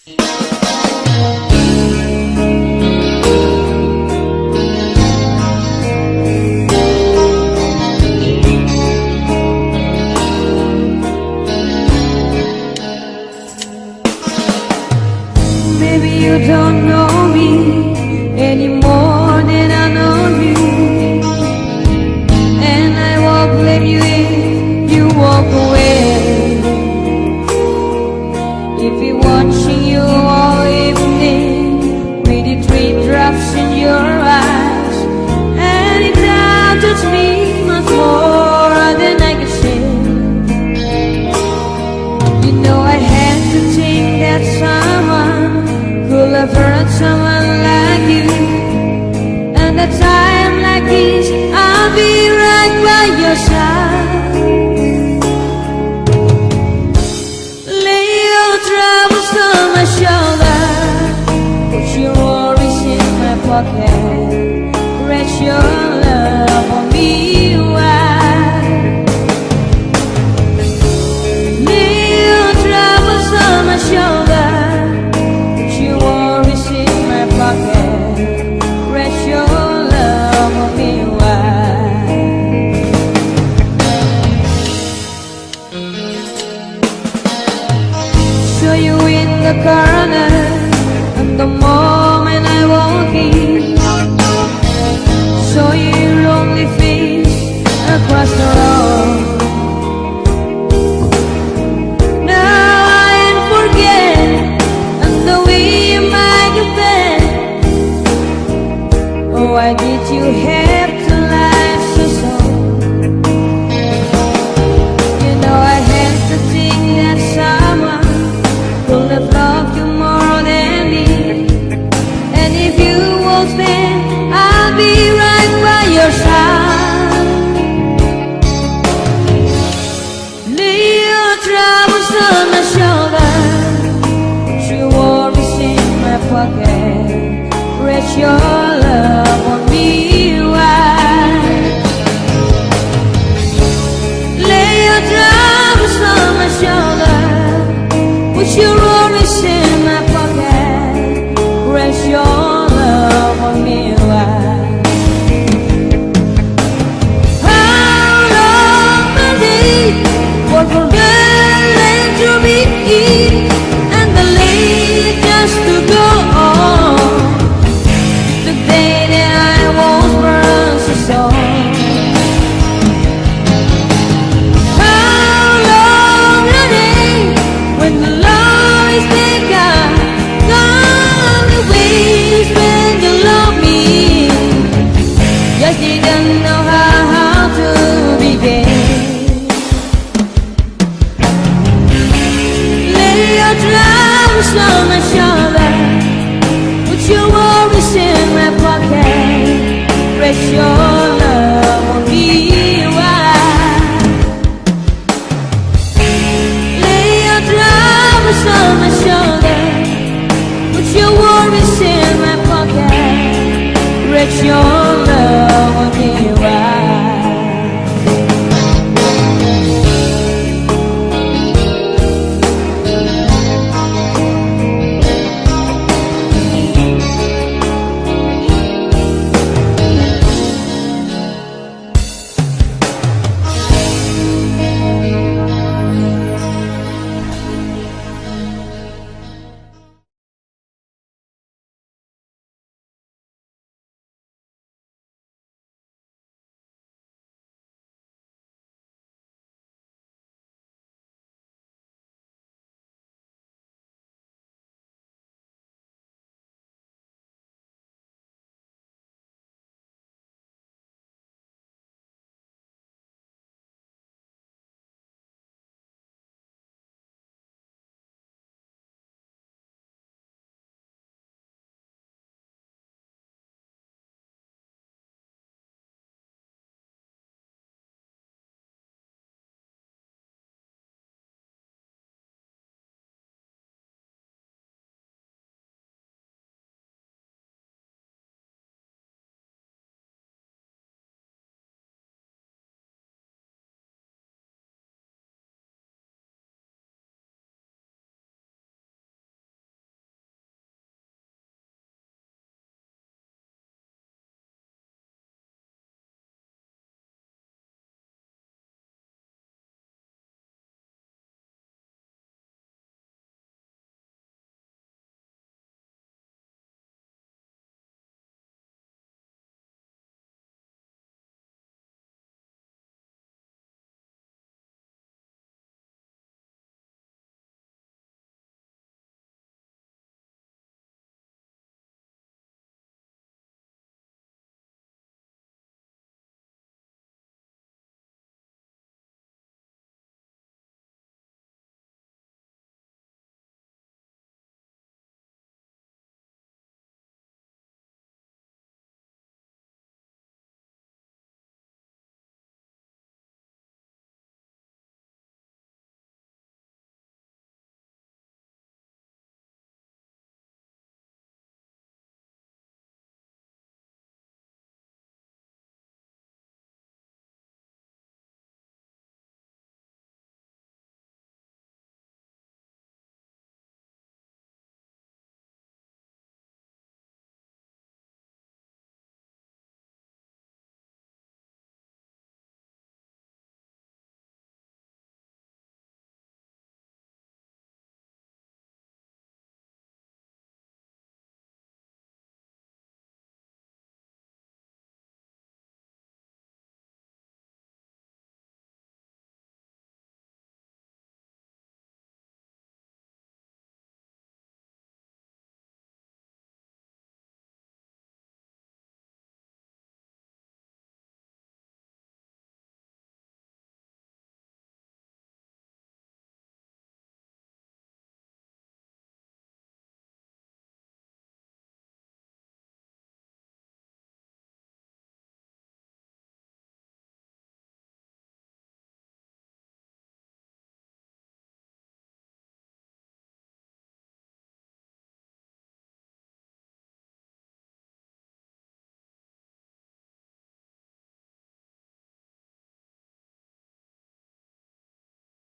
Maybe you don't know me any more than I know you, and I won't blame you if you walk away. If you're watching you all evening with the raindrops in your eyes, and it touches me much more than I can say. You know I had to think that someone could have hurt someone like you, and at a time like this I'll be right by your side. Lay your troubles on my shoulder, put your worries in my pocket, rest your love on me wide. Lay your troubles on my shoulder, rest your love on me wide. Saw you in the corner at the moment I walk in, saw your lonely face across the road. Now I ain't forget and the way you make you bend. Why did you have to lie so soon? You know I had to think that someone could have loved you more than me, and if you won't stand, I'll be right by your side. Lay your troubles on my shoulder, put your worries in my pocket, rest your love on me wide. Lay your troubles on my shoulder, put your worries in my pocket, rest your love on me wide. How long will it for the rain to be in and the lake just to go on? Didn't know how to begin. Lay your troubles on my shoulder, put your worries in my pocket, rest your love on me wide. Lay your troubles on my